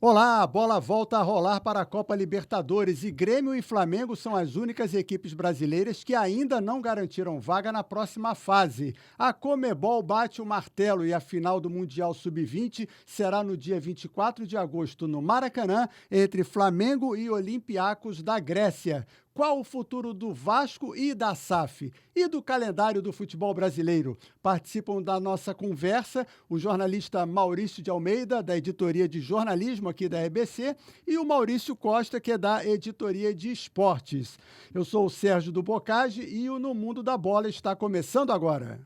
Olá, a bola volta a rolar para a Copa Libertadores e Grêmio e Flamengo são as únicas equipes brasileiras que ainda não garantiram vaga na próxima fase. A Conmebol bate o martelo e a final do Mundial Sub-20 será no dia 24 de agosto no Maracanã, entre Flamengo e Olympiacos da Grécia. Qual o futuro do Vasco e da SAF? E do calendário do futebol brasileiro? Participam da nossa conversa o jornalista Maurício de Almeida, da editoria de jornalismo aqui da EBC, e o Maurício Costa, que é da editoria de esportes. Eu sou o Sérgio do Bocage e o No Mundo da Bola está começando agora.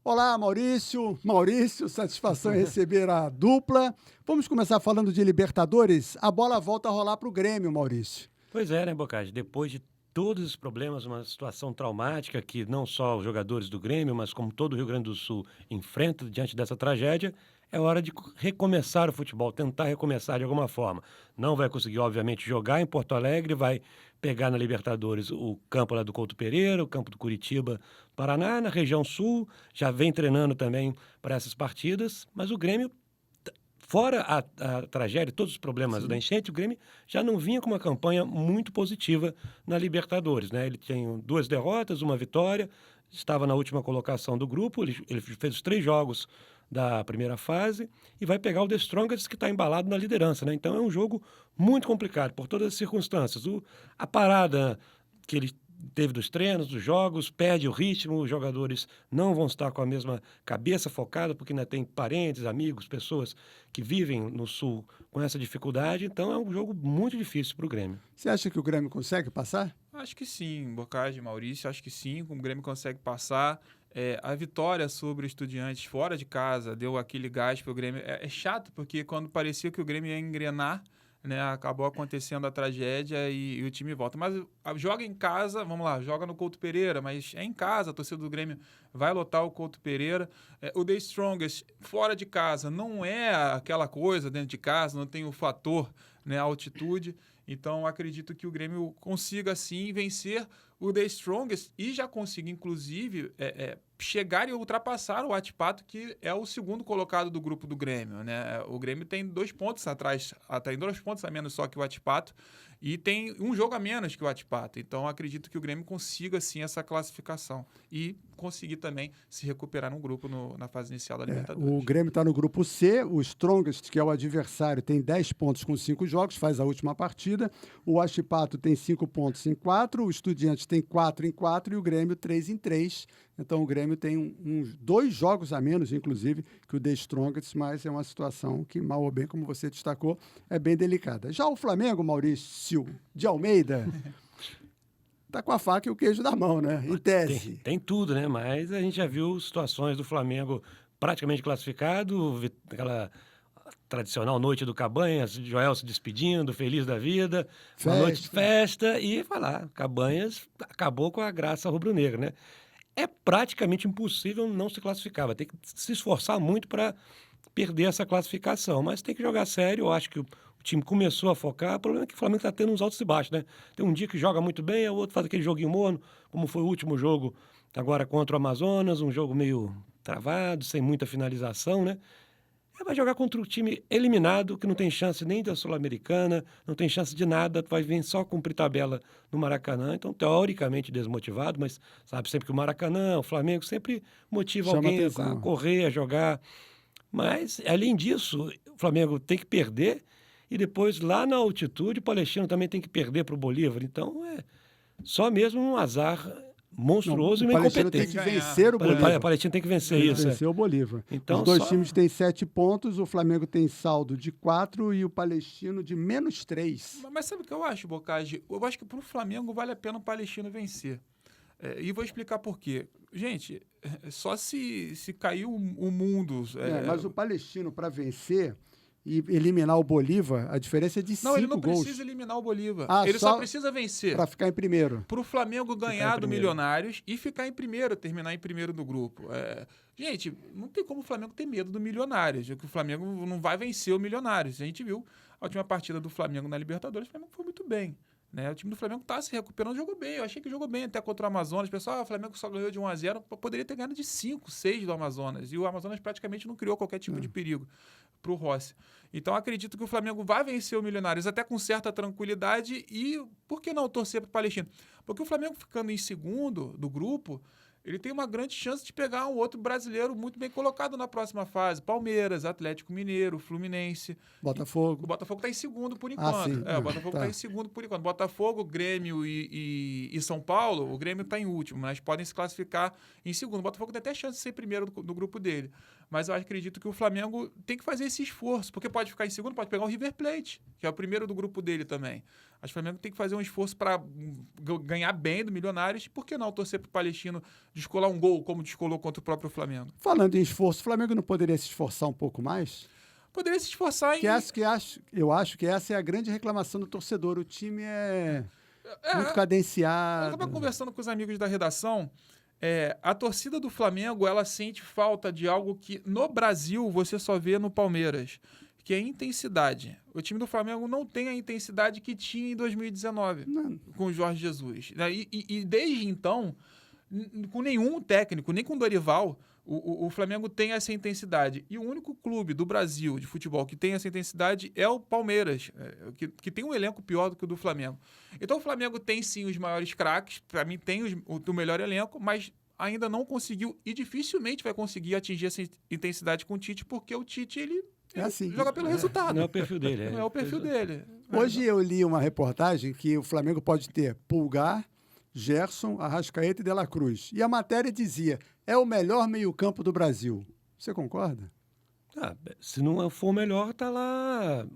Olá, Maurício. Maurício, satisfação em receber a dupla. Vamos começar falando de Libertadores. A bola volta a rolar para o Grêmio, Maurício. Pois é, né, Bocage? Depois de todos os problemas, uma situação traumática que não só os jogadores do Grêmio, mas como todo o Rio Grande do Sul enfrenta diante dessa tragédia, é hora de recomeçar o futebol, tentar recomeçar de alguma forma. Não vai conseguir, obviamente, jogar em Porto Alegre, vai pegar na Libertadores o campo lá do Couto Pereira, o campo do Curitiba, Paraná, na região sul, já vem treinando também para essas partidas, mas o Grêmio fora a tragédia, todos os problemas da enchente, o Grêmio já não vinha com uma campanha muito positiva na Libertadores, né? Ele tem 2 derrotas, 1 vitória, estava na última colocação do grupo, ele fez os 3 jogos da primeira fase e vai pegar o The Strongest, que está embalado na liderança, né? Então é um jogo muito complicado por todas as circunstâncias. A parada que ele teve dos treinos, dos jogos, perde o ritmo, os jogadores não vão estar com a mesma cabeça focada, porque ainda tem parentes, amigos, pessoas que vivem no Sul com essa dificuldade, então é um jogo muito difícil para o Grêmio. Você acha que o Grêmio consegue passar? Acho que sim, Bocage, Maurício, acho que sim, o Grêmio consegue passar. A vitória sobre o Estudiantes fora de casa deu aquele gás para o Grêmio. É chato, porque quando parecia que o Grêmio ia engrenar, né, acabou acontecendo a tragédia e o time volta. Mas joga em casa, vamos lá, joga no Couto Pereira, mas é em casa, a torcida do Grêmio vai lotar o Couto Pereira. O The Strongest, fora de casa, não é aquela coisa dentro de casa, não tem o fator, né, altitude. Então, acredito que o Grêmio consiga, sim, vencer o The Strongest e já consiga, inclusive, chegar e ultrapassar o Atipato, que é o segundo colocado do grupo do Grêmio, né? O Grêmio tem 2 pontos atrás, tem 2 pontos a menos só que o Atipato e tem 1 jogo a menos que o Atipato. Então, acredito que o Grêmio consiga, sim, essa classificação e conseguir também se recuperar no grupo na fase inicial da Libertadores. O Grêmio está no grupo C, o Strongest, que é o adversário, tem 10 pontos com 5 jogos, faz a última partida. O Atipato tem 5 pontos em 4, o Estudiantes tem 4 em 4 e o Grêmio 3 em 3. Então o Grêmio tem 2 jogos a menos, inclusive, que o The Strongest, mas é uma situação que, mal ou bem, como você destacou, é bem delicada. Já o Flamengo, Maurício de Almeida, está com a faca e o queijo na mão, né? Em tese. Tem tudo, né? Mas a gente já viu situações do Flamengo praticamente classificado, aquela tradicional noite do Cabanhas, Joel se despedindo, feliz da vida, uma noite de festa, e falar, Cabanhas acabou com a graça rubro-negra, né? É praticamente impossível não se classificar, vai ter que se esforçar muito para perder essa classificação, mas tem que jogar sério. Eu acho que o time começou a focar, o problema é que o Flamengo está tendo uns altos e baixos, né? Tem um dia que joga muito bem, o outro faz aquele joguinho morno, como foi o último jogo agora contra o Amazonas, um jogo meio travado, sem muita finalização, né? Vai jogar contra um time eliminado, que não tem chance nem da Sul-Americana, não tem chance de nada, vai vir só cumprir tabela no Maracanã, então teoricamente desmotivado, mas sabe sempre que o Maracanã, o Flamengo sempre motiva Chama alguém atenção. a correr, a jogar, mas além disso, o Flamengo tem que perder e depois lá na altitude o Palestino também tem que perder para o Bolívar, então é só mesmo um azar monstruoso e uma Palestino incompetência. tem que vencer o Bolívar. O Palestino tem que vencer Tem que isso. vencer o Bolívar. Então, os dois times têm 7 pontos, o Flamengo tem saldo de 4 e o Palestino de menos 3. Mas sabe o que eu acho, Bocage? Eu acho que para o Flamengo vale a pena o Palestino vencer. E vou explicar por quê. Gente, só se cair o mundo... Mas o Palestino, para vencer e eliminar o Bolívar, a diferença é de 5 gols. Não, ele não precisa eliminar o Bolívar. Ele só precisa vencer. Para ficar em primeiro. Para o Flamengo ganhar do Milionários e ficar em primeiro, terminar em primeiro do grupo. Gente, não tem como o Flamengo ter medo do Milionários, que o Flamengo não vai vencer o Milionários. A gente viu a última partida do Flamengo na Libertadores, o Flamengo foi muito bem. Né? O time do Flamengo está se recuperando, jogou bem. Eu achei que jogou bem até contra o Amazonas. O pessoal, o Flamengo só ganhou de 1-0, poderia ter ganhado de 5, 6 do Amazonas. E o Amazonas praticamente não criou qualquer tipo de perigo para o Rossi. Então, acredito que o Flamengo vai vencer o Milionários até com certa tranquilidade. E por que não torcer para o Palestino? Porque o Flamengo ficando em segundo do grupo, ele tem uma grande chance de pegar um outro brasileiro muito bem colocado na próxima fase. Palmeiras, Atlético Mineiro, Fluminense. Botafogo. O Botafogo está em segundo por enquanto. Sim. O Botafogo está em segundo por enquanto. Botafogo, Grêmio e São Paulo, o Grêmio está em último, mas podem se classificar em segundo. O Botafogo tem até chance de ser primeiro do grupo dele. Mas eu acredito que o Flamengo tem que fazer esse esforço, porque pode ficar em segundo, pode pegar o River Plate, que é o primeiro do grupo dele também. Acho que o Flamengo tem que fazer um esforço para ganhar bem do Milionários. Por que não torcer para o Palestino descolar um gol, como descolou contra o próprio Flamengo? Falando em esforço, o Flamengo não poderia se esforçar um pouco mais? Poderia se esforçar em... Eu acho que essa é a grande reclamação do torcedor. O time é muito cadenciado. Eu estava conversando com os amigos da redação. A torcida do Flamengo, ela sente falta de algo que no Brasil você só vê no Palmeiras, que é intensidade. O time do Flamengo não tem a intensidade que tinha em 2019 com o Jorge Jesus. E desde então, com nenhum técnico, nem com o Dorival, o Flamengo tem essa intensidade. E o único clube do Brasil de futebol que tem essa intensidade é o Palmeiras, que tem um elenco pior do que o do Flamengo. Então o Flamengo tem sim os maiores craques, para mim tem o melhor elenco, mas ainda não conseguiu e dificilmente vai conseguir atingir essa intensidade com o Tite, porque o Tite, ele joga pelo resultado. Não é o perfil dele. Não é o perfil dele. Hoje eu li uma reportagem que o Flamengo pode ter Pulgar, Gerson, Arrascaeta e De La Cruz. E a matéria dizia, é o melhor meio-campo do Brasil. Você concorda? Se não for o melhor, está lá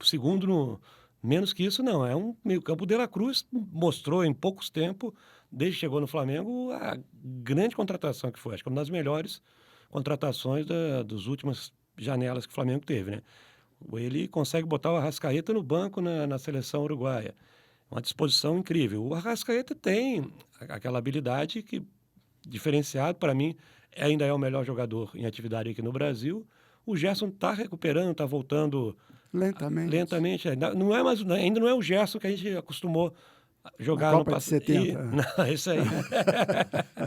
segundo, menos que isso não. É um meio-campo. O De La Cruz mostrou em poucos tempos, desde que chegou no Flamengo, a grande contratação que foi. Acho que uma das melhores contratações das últimas janelas que o Flamengo teve, né? Ele consegue botar o Arrascaeta no banco na seleção uruguaia. Uma disposição incrível. O Arrascaeta tem aquela habilidade que, diferenciado, para mim, ainda é o melhor jogador em atividade aqui no Brasil. O Gerson está recuperando, está voltando lentamente. Ainda não é o Gerson que a gente acostumou a jogar no passado. 70. Não, isso aí.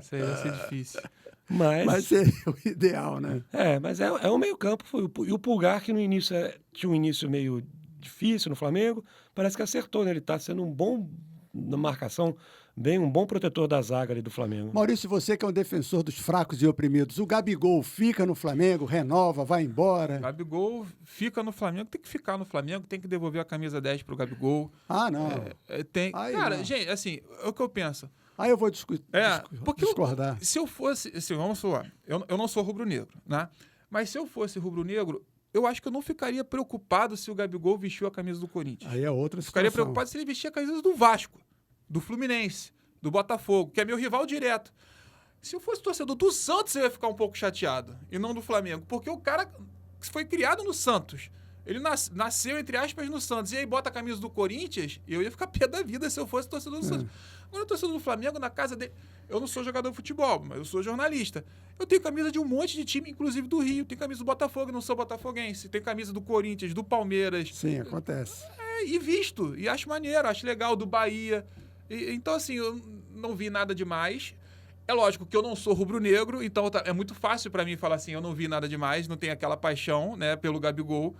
Isso aí vai ser difícil. Mas seria o ideal, né? Mas é um meio-campo. E o Pulgar, que no início tinha um início meio difícil no Flamengo, parece que acertou, né? Ele está sendo um bom na marcação, um bom protetor da zaga ali do Flamengo. Maurício, você que é um defensor dos fracos e oprimidos, o Gabigol fica no Flamengo, renova, vai embora? O Gabigol fica no Flamengo, tem que ficar no Flamengo, tem que devolver a camisa 10 pro Gabigol. Não. Gente, assim, é o que eu penso. Eu vou discordar. Se eu fosse, assim, vamos falar, eu não sou rubro-negro, né? Mas se eu fosse rubro-negro, eu acho que eu não ficaria preocupado se o Gabigol vestiu a camisa do Corinthians. Aí é outra situação. Ficaria preocupado se ele vestia a camisa do Vasco, do Fluminense, do Botafogo, que é meu rival direto. Se eu fosse torcedor do Santos, eu ia ficar um pouco chateado, e não do Flamengo, porque o cara foi criado no Santos. Ele nasceu, entre aspas, no Santos. E aí bota a camisa do Corinthians, eu ia ficar pé da vida se eu fosse torcedor do Santos. Agora, o torcedor do Flamengo, na casa dele... Eu não sou jogador de futebol, mas eu sou jornalista. Eu tenho camisa de um monte de time, inclusive do Rio. Tenho camisa do Botafogo, não sou botafoguense. Tenho camisa do Corinthians, do Palmeiras. Sim, acontece. E visto. E acho maneiro, acho legal, do Bahia. Então, assim, eu não vi nada demais. É lógico que eu não sou rubro-negro, então é muito fácil para mim falar assim, eu não vi nada demais, não tenho aquela paixão, né, pelo Gabigol.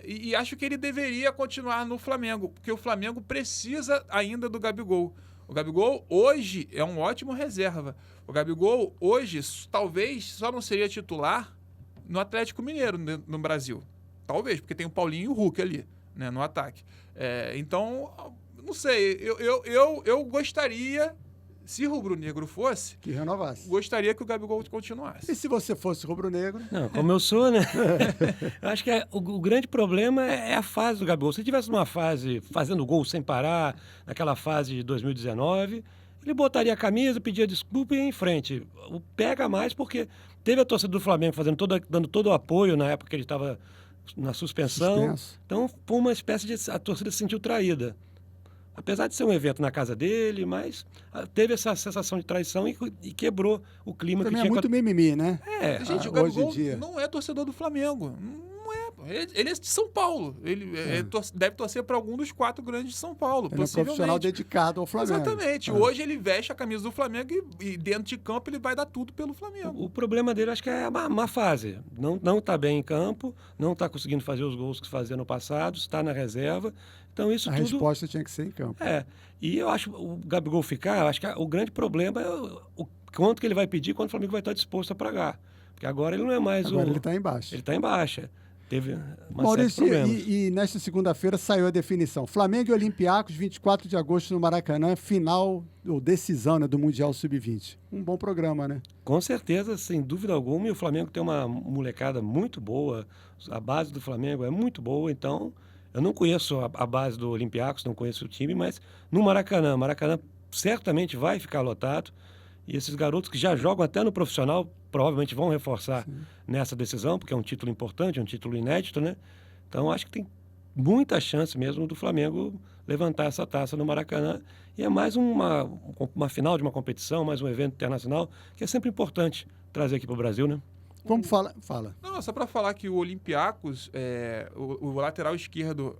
E acho que ele deveria continuar no Flamengo, porque o Flamengo precisa ainda do Gabigol. O Gabigol hoje é um ótimo reserva. O Gabigol hoje talvez só não seria titular no Atlético Mineiro no Brasil. Talvez, porque tem o Paulinho e o Hulk ali, né, no ataque. Então, não sei, eu gostaria... Se rubro-negro fosse... Que renovasse. Gostaria que o Gabigol continuasse. E se você fosse rubro-negro? Não, como eu sou, né? Eu acho que o grande problema é a fase do Gabigol. Se ele tivesse numa fase fazendo gol sem parar, naquela fase de 2019, ele botaria a camisa, pedia desculpa e ia em frente. Pega mais porque teve a torcida do Flamengo dando todo o apoio na época que ele estava na suspensão. Então, foi uma espécie de... A torcida se sentiu traída. Apesar de ser um evento na casa dele, mas teve essa sensação de traição e quebrou o clima também que tinha... Muito mimimi, né? Gente, o Gabigol não é torcedor do Flamengo. Não é. Ele é de São Paulo. Ele deve torcer para algum dos 4 grandes de São Paulo, Ele é um profissional dedicado ao Flamengo. Exatamente. Hoje ele veste a camisa do Flamengo e dentro de campo ele vai dar tudo pelo Flamengo. O problema dele, acho que é a má fase. Não está bem em campo, não está conseguindo fazer os gols que fazia no passado, está na reserva. Então isso a tudo... resposta tinha que ser em campo. E eu acho o Gabigol ficar, eu acho que o grande problema é o quanto que ele vai pedir, quanto o Flamengo vai estar disposto a pagar. Porque agora ele não é mais Agora ele está em baixa. Ele está em baixa. Teve Maurício, e nesta segunda-feira saiu a definição. Flamengo e Olympiacos, 24 de agosto no Maracanã, final ou decisão, né, do Mundial Sub-20. Um bom programa, né? Com certeza, sem dúvida alguma. E o Flamengo tem uma molecada muito boa. A base do Flamengo é muito boa. Então, eu não conheço a base do Olympiacos, não conheço o time, mas no Maracanã certamente vai ficar lotado. E esses garotos que já jogam até no profissional provavelmente vão reforçar nessa decisão, porque é um título importante, um título inédito, né? Então, acho que tem muita chance mesmo do Flamengo levantar essa taça no Maracanã. E é mais uma final de uma competição, mais um evento internacional, que é sempre importante trazer aqui para o Brasil, né? Vamos falar. Fala. Não, só para falar que o Olympiacos, o lateral esquerdo,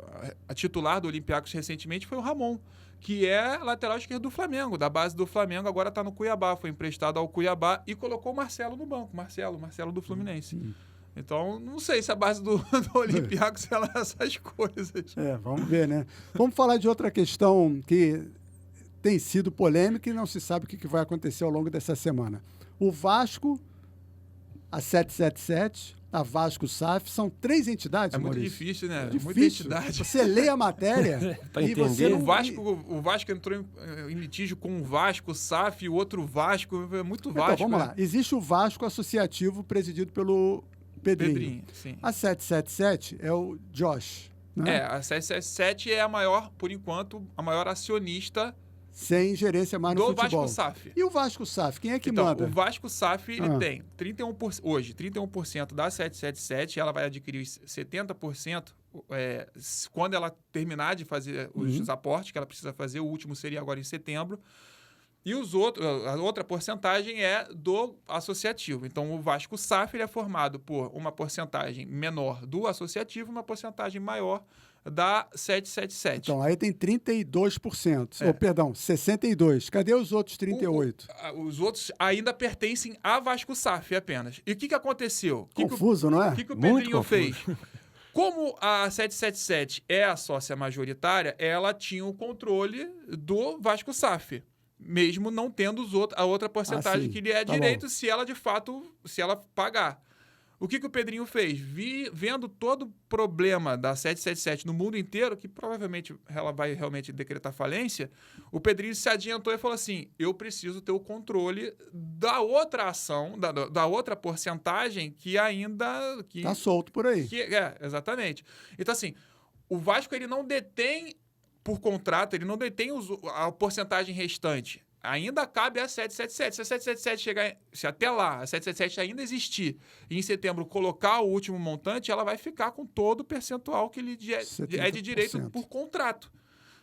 a titular do Olympiacos recentemente foi o Ramon, que é lateral esquerdo do Flamengo, da base do Flamengo, agora está no Cuiabá, foi emprestado ao Cuiabá e colocou o Marcelo no banco, Marcelo do Fluminense. Então, não sei se a base do Olympiacos é essas coisas. Vamos ver, né? Vamos falar de outra questão que tem sido polêmica e não se sabe o que vai acontecer ao longo dessa semana. O Vasco, a 777, a Vasco SAF, são 3 entidades, Maurício. Muito difícil, né? Difícil. Muita entidade. Você lê a matéria para e entender. você não... O Vasco entrou em litígio com o Vasco, SAF, e o outro Vasco, é muito Vasco. Então, vamos lá. Existe o Vasco Associativo, presidido pelo Pedrinho. Sim. A 777 é o Josh, né? A 777 é a maior, por enquanto, a maior acionista sem gerência mais no futebol. Do Vasco SAF. E o Vasco SAF, quem é que então, manda? O Vasco SAF ele tem 31% da 777, ela vai adquirir 70% quando ela terminar de fazer os aportes que ela precisa fazer, o último seria agora em setembro. E a outra porcentagem é do associativo. Então, o Vasco SAF ele é formado por uma porcentagem menor do associativo e uma porcentagem maior da 777. Então, aí tem 32%. Ou, perdão, 62%. Cadê os outros 38%? Os outros ainda pertencem a Vasco SAF apenas. E o que aconteceu? Confuso, não é? O que o Pedrinho fez? Como a 777 é a sócia majoritária, ela tinha o controle do Vasco SAF, mesmo não tendo a outra porcentagem que lhe é direito, se ela de fato, se ela pagar. O que o Pedrinho fez? Vendo todo o problema da 777 no mundo inteiro, que provavelmente ela vai realmente decretar falência, o Pedrinho se adiantou e falou assim, eu preciso ter o controle da outra ação, da outra porcentagem que ainda... Está solto por aí. Exatamente. Então, assim, o Vasco ele não detém, por contrato, ele não detém a porcentagem restante. Ainda cabe a 777. Se a 777 chegar... Se até lá a 777 ainda existir e em setembro colocar o último montante, ela vai ficar com todo o percentual que lhe é de direito por contrato.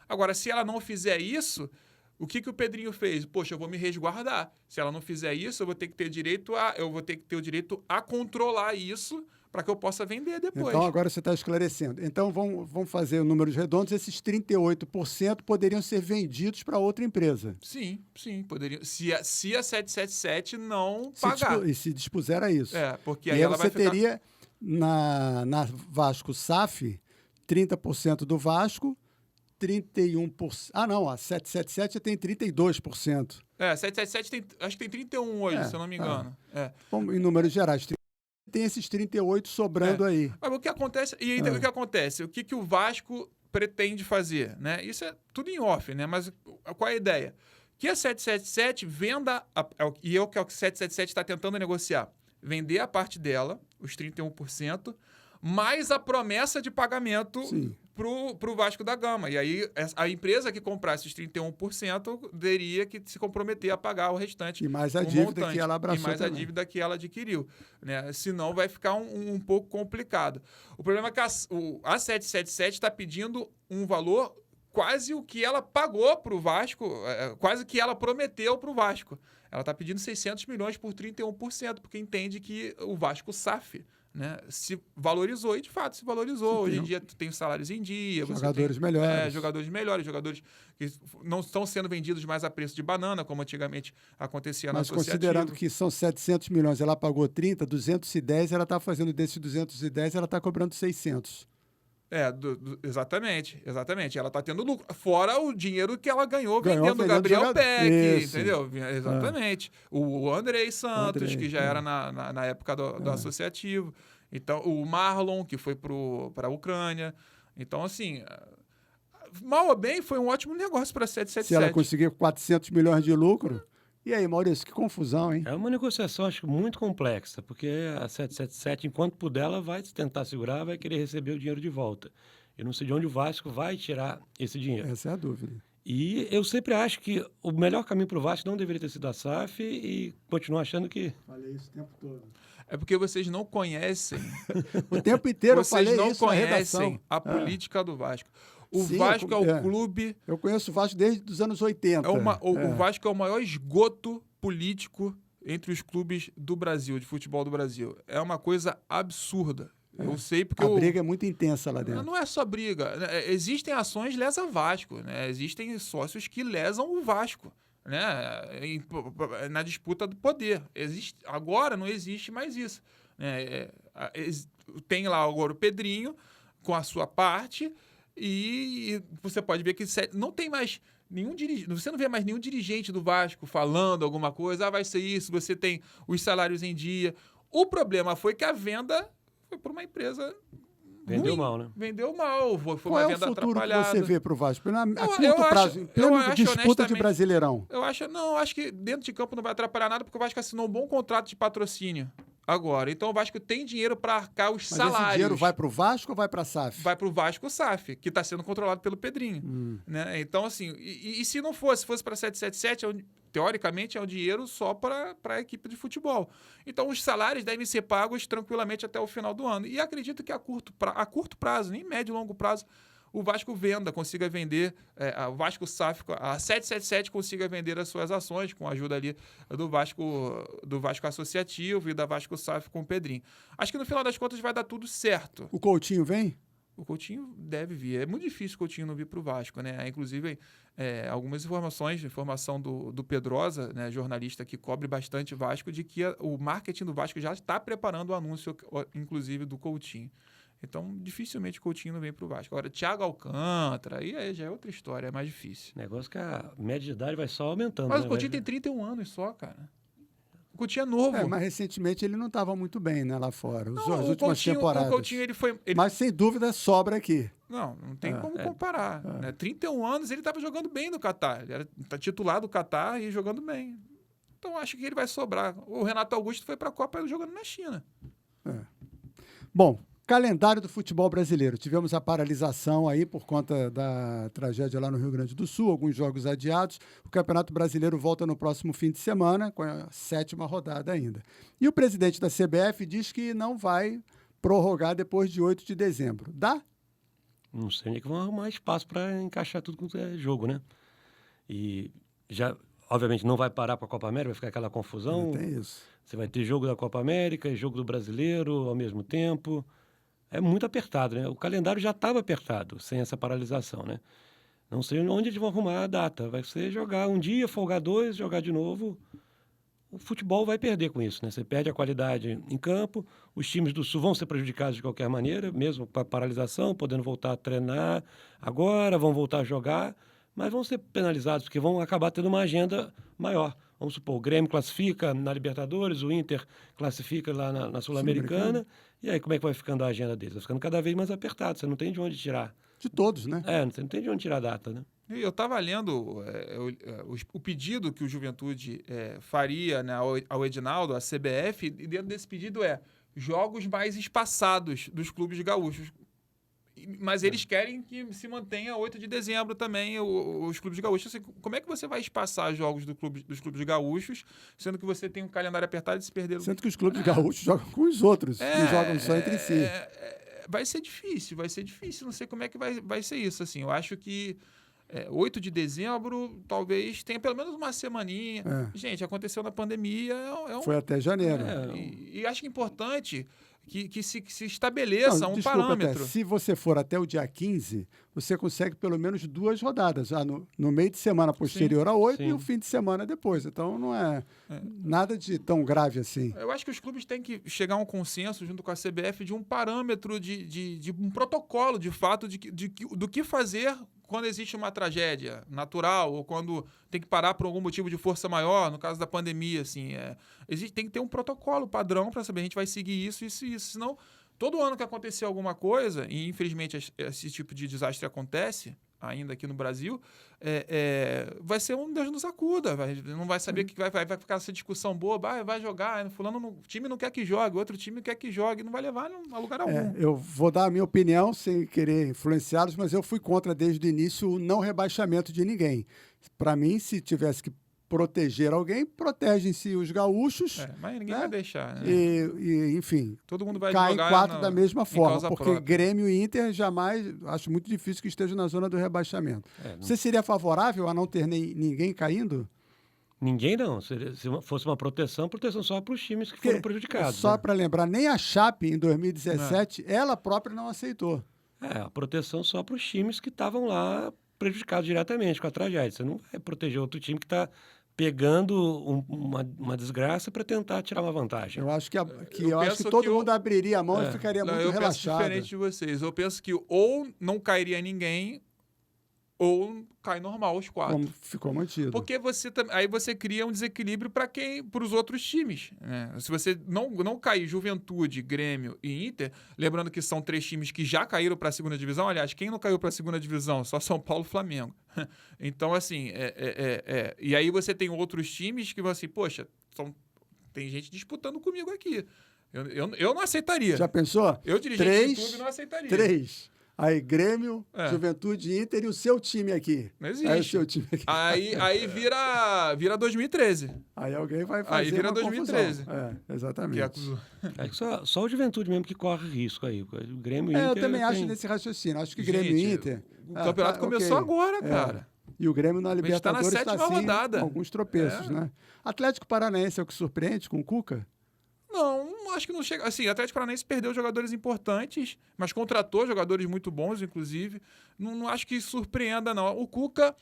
Agora, se ela não fizer isso, o que o Pedrinho fez? Poxa, eu vou me resguardar. Se ela não fizer isso, eu vou ter que ter o direito a controlar isso para que eu possa vender depois. Então, agora você está esclarecendo. Então, vamos fazer números redondos. Esses 38% poderiam ser vendidos para outra empresa. Sim, poderiam. Se a 777 não pagar. E se dispuser a isso. Porque aí ela você vai ficar... teria, na Vasco SAF, 30% do Vasco, 31%... Ah, não, a 777 tem 32%. A 777 acho que tem 31% hoje, se eu não me engano. Bom, em números gerais, tem esses 38 sobrando aí. Mas o que acontece? E então, o que acontece? O que o Vasco pretende fazer? Né? Isso é tudo em off, né? Mas qual é a ideia? Que a 777 venda, e é o que a 777 está tentando negociar, vender a parte dela, os 31%, mais a promessa de pagamento para o Vasco da Gama. E aí, a empresa que comprasse esses 31% teria que se comprometer a pagar o restante. E mais a dívida que ela abraçou. E mais a dívida que ela adquiriu. Né? Senão vai ficar um pouco complicado. O problema é que a 777 está pedindo um valor quase o que ela pagou para o Vasco, quase o que ela prometeu para o Vasco. Ela está pedindo 600 milhões por 31%, porque entende que o Vasco SAF né, se valorizou e, de fato, se valorizou. Sim, Hoje em dia, tu tem os salários em dia. Jogadores melhores. Jogadores melhores, jogadores que não estão sendo vendidos mais a preço de banana, como antigamente acontecia na Mas associativa. considerando que são 700 milhões, ela pagou 30, 210, ela está fazendo desses 210, ela está cobrando 600. Exatamente. Ela está tendo lucro. Fora o dinheiro que ela ganhou vendendo o Gabriel jogador. Peck, Isso. entendeu? Exatamente. O Andrei Santos, que já era na época do associativo. Então, o Marlon, que foi para a Ucrânia. Então, assim, mal ou bem, foi um ótimo negócio para a 777. Se ela conseguir 400 milhões de lucro... E aí, Maurício, que confusão, hein? É uma negociação, acho, muito complexa, porque a 777, enquanto puder, ela vai tentar segurar, vai querer receber o dinheiro de volta. Eu não sei de onde o Vasco vai tirar esse dinheiro. Essa é a dúvida. E eu sempre acho que o melhor caminho para o Vasco não deveria ter sido a SAF e continuo achando que... Falei isso o tempo todo. É porque vocês não conhecem. O tempo inteiro eu vocês falei não isso na redação. conhecem a política do Vasco. O Sim, Vasco é o clube... Eu conheço o Vasco desde os anos 80. O Vasco é o maior esgoto político entre os clubes do Brasil, de futebol do Brasil. É uma coisa absurda. Eu sei porque... A briga é muito intensa lá dentro. Não é só briga. Existem ações lesa Vasco, né? Existem sócios que lesam o Vasco, né? Na disputa do poder. Agora não existe mais isso. Né? Tem lá agora o Pedrinho com a sua parte e você pode ver que não tem mais nenhum dirigente. Você não vê mais nenhum dirigente do Vasco falando alguma coisa. Vai ser isso, você tem os salários em dia. O problema foi que a venda foi por uma empresa Vendeu ruim. mal, né? Vendeu mal. Foi Qual uma é o venda futuro que atrapalhada. você vê para o Vasco? A Eu curto acho- prazo, em eu plena acho, disputa de honestamente, Brasileirão. Eu acho que dentro de campo não vai atrapalhar nada, porque o Vasco assinou um bom contrato de patrocínio agora. Então o Vasco tem dinheiro para arcar os Mas salários. esse dinheiro vai para o Vasco ou vai para a SAF? Vai para o Vasco SAF, que está sendo controlado pelo Pedrinho. Né? Então, assim, e se não fosse para 777, teoricamente é um dinheiro só para a equipe de futebol. Então, os salários devem ser pagos tranquilamente até o final do ano. E acredito que a curto prazo, nem médio e longo prazo, o Vasco consiga vender, o Vasco SAF, a 777 consiga vender as suas ações com a ajuda ali do Vasco Associativo e da Vasco SAF com o Pedrinho. Acho que no final das contas vai dar tudo certo. O Coutinho vem? O Coutinho deve vir. É muito difícil o Coutinho não vir para o Vasco, né? Inclusive, algumas informação do Pedrosa, né, jornalista que cobre bastante Vasco, de que o marketing do Vasco já está preparando o anúncio, inclusive, do Coutinho. Então, dificilmente o Coutinho não vem para o Vasco. Agora, Thiago Alcântara, aí já é outra história, é mais difícil. Negócio que a média de idade vai só aumentando. Mas né? o Coutinho tem 31 anos só, cara. O Coutinho é novo. Mas recentemente ele não estava muito bem, né, lá fora. As o últimas temporadas. O Coutinho, ele foi... Mas, sem dúvida, sobra aqui. Não tem como comparar. Né? 31 anos, ele estava jogando bem no Catar. Ele era titular do Catar e jogando bem. Então, acho que ele vai sobrar. O Renato Augusto foi para a Copa jogando na China. Bom, calendário do futebol brasileiro. Tivemos a paralisação aí por conta da tragédia lá no Rio Grande do Sul, alguns jogos adiados. O Campeonato Brasileiro volta no próximo fim de semana, com a 7ª rodada ainda. E o presidente da CBF diz que não vai prorrogar depois de 8 de dezembro. Dá? Não sei nem que vão arrumar espaço para encaixar tudo quanto é jogo, né? E já, obviamente, não vai parar para a Copa América, vai ficar aquela confusão. Não tem isso. Você vai ter jogo da Copa América e jogo do Brasileiro ao mesmo tempo. É muito apertado, né? O calendário já estava apertado, sem essa paralisação, né? Não sei onde eles vão arrumar a data. Vai ser jogar um dia, folgar 2, jogar de novo. O futebol vai perder com isso, né? Você perde a qualidade em campo, os times do Sul vão ser prejudicados de qualquer maneira, mesmo com a paralisação, podendo voltar a treinar agora, vão voltar a jogar, mas vão ser penalizados, porque vão acabar tendo uma agenda maior. Vamos supor, o Grêmio classifica na Libertadores, o Inter classifica lá na Sul-Americana, e aí como é que vai ficando a agenda deles? Vai ficando cada vez mais apertado, você não tem de onde tirar. De todos, né? Você não tem de onde tirar a data, né? Eu estava lendo o pedido que o Juventude faria, né, ao Edinaldo, à CBF, e dentro desse pedido jogos mais espaçados dos clubes gaúchos. Mas eles querem que se mantenha 8 de dezembro também os clubes gaúchos. Assim, como é que você vai espaçar jogos dos clubes gaúchos, sendo que você tem um calendário apertado e se perder... Sendo que os clubes gaúchos jogam com os outros, não jogam só entre si. Vai ser difícil. Não sei como é que vai ser isso. Assim, eu acho que 8 de dezembro talvez tenha pelo menos uma semaninha. Gente, aconteceu na pandemia. Foi até janeiro. E acho que é importante que se estabeleça Não, um desculpa, parâmetro. se você for até o dia 15, você consegue pelo menos 2 rodadas, no meio de semana posterior a 8 sim. e o fim de semana depois. Então, não é nada de tão grave assim. Eu acho que os clubes têm que chegar a um consenso junto com a CBF de um parâmetro, de um protocolo, de fato, do que fazer quando existe uma tragédia natural ou quando tem que parar por algum motivo de força maior, no caso da pandemia, assim. Tem que ter um protocolo padrão para saber, a gente vai seguir isso, isso e isso. Senão, todo ano que acontecer alguma coisa, e infelizmente esse tipo de desastre acontece, ainda aqui no Brasil, vai ser um Deus nos acuda. Não vai saber que vai ficar essa discussão boba, vai jogar, o time não quer que jogue, outro time quer que jogue, não vai levar a lugar algum. Eu vou dar a minha opinião sem querer influenciá-los, mas eu fui contra desde o início o não rebaixamento de ninguém. Para mim, se tivesse que proteger alguém, protegem-se os gaúchos. Mas ninguém né? vai deixar. Né? Enfim, Todo mundo vai caem jogar 4 da mesma em forma, causa porque própria. Grêmio e Inter jamais, acho muito difícil que estejam na zona do rebaixamento. Você seria favorável a não ter ninguém caindo? Ninguém não. Se fosse uma proteção só para os times que foram prejudicados. Só né? para lembrar, nem a Chape, em 2017, ela própria não aceitou. A proteção só para os times que estavam lá prejudicados diretamente com a tragédia. Você não vai proteger outro time que está pegando uma desgraça para tentar tirar uma vantagem. Eu acho que, Eu acho que penso todo que mundo abriria a mão e ficaria muito eu relaxado. penso diferente de vocês. Eu penso que ou não cairia ninguém, ou cai normal os 4. Como ficou mantido. Porque aí você cria um desequilíbrio para os outros times. Né? Se você não cair Juventude, Grêmio e Inter, lembrando que são 3 times que já caíram para a segunda divisão. Aliás, quem não caiu para a segunda divisão? Só São Paulo e Flamengo. Então, assim, e aí você tem outros times que vão assim, poxa, tem gente disputando comigo aqui. Eu não aceitaria. Já pensou? Eu, dirigente do clube, não aceitaria. 3. Aí Grêmio, Juventude, Inter e o seu time aqui. Não existe. Aí o seu time aqui. Aí vira 2013. Aí alguém vai fazer Aí vira uma 2013. confusão. Exatamente. Só o Juventude mesmo que corre risco aí. O Grêmio e Inter... Eu também acho nesse raciocínio. Acho que Grêmio e Inter... O campeonato começou agora, cara. E o Grêmio na A gente Libertadores tá na 7ª assim, rodada. com alguns tropeços, né? Atlético Paranaense é o que surpreende com o Cuca? Não, acho que não chega. Assim, o Atlético Paranaense perdeu jogadores importantes, mas contratou jogadores muito bons, inclusive. Não acho que surpreenda, não. O Cuca,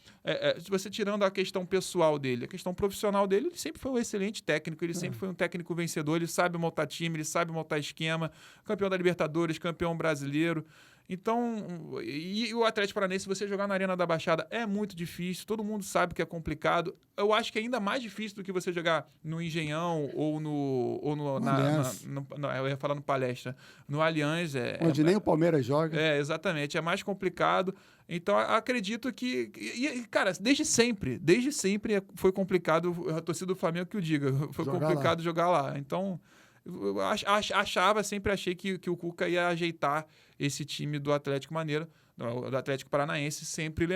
se você tirando a questão pessoal dele, a questão profissional dele, ele sempre foi um excelente técnico, ele sempre foi um técnico vencedor, ele sabe montar time, ele sabe montar esquema, campeão da Libertadores, campeão brasileiro. Então, e o Atlético Paranaense, você jogar na Arena da Baixada é muito difícil, todo mundo sabe que é complicado. Eu acho que é ainda mais difícil do que você jogar no Engenhão ou no eu ia falar no Palestra, no Allianz. Onde nem o Palmeiras joga. Exatamente, é mais complicado. Então, acredito que... cara, desde sempre foi complicado, a torcida do Flamengo que o diga, foi complicado jogar lá. Então... Eu sempre achei que o Cuca ia ajeitar esse time do Atlético do Atlético Paranaense, sempre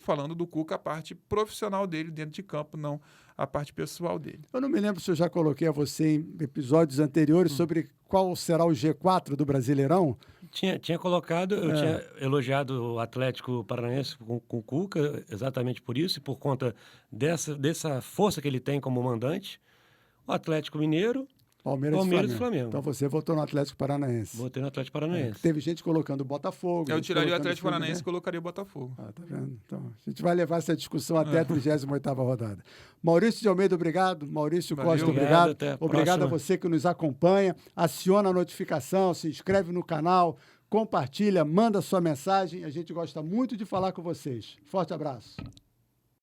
falando do Cuca, a parte profissional dele dentro de campo, não a parte pessoal dele. Eu não me lembro se eu já coloquei a você em episódios anteriores sobre qual será o G4 do Brasileirão. Tinha colocado, eu tinha elogiado o Atlético Paranaense com o Cuca, exatamente por isso, e por conta dessa força que ele tem como mandante. O Atlético Mineiro... Palmeiras e Flamengo. Então você votou no Atlético Paranaense. Votei no Atlético Paranaense. Teve gente colocando o Botafogo. Eu tiraria o Atlético Paranaense e colocaria o Botafogo. Tá vendo? Então, a gente vai levar essa discussão até a 38ª rodada. Maurício de Almeida, obrigado. Maurício Costa, obrigado. Obrigado a você que nos acompanha. Aciona a notificação, se inscreve no canal, compartilha, manda sua mensagem. A gente gosta muito de falar com vocês. Forte abraço.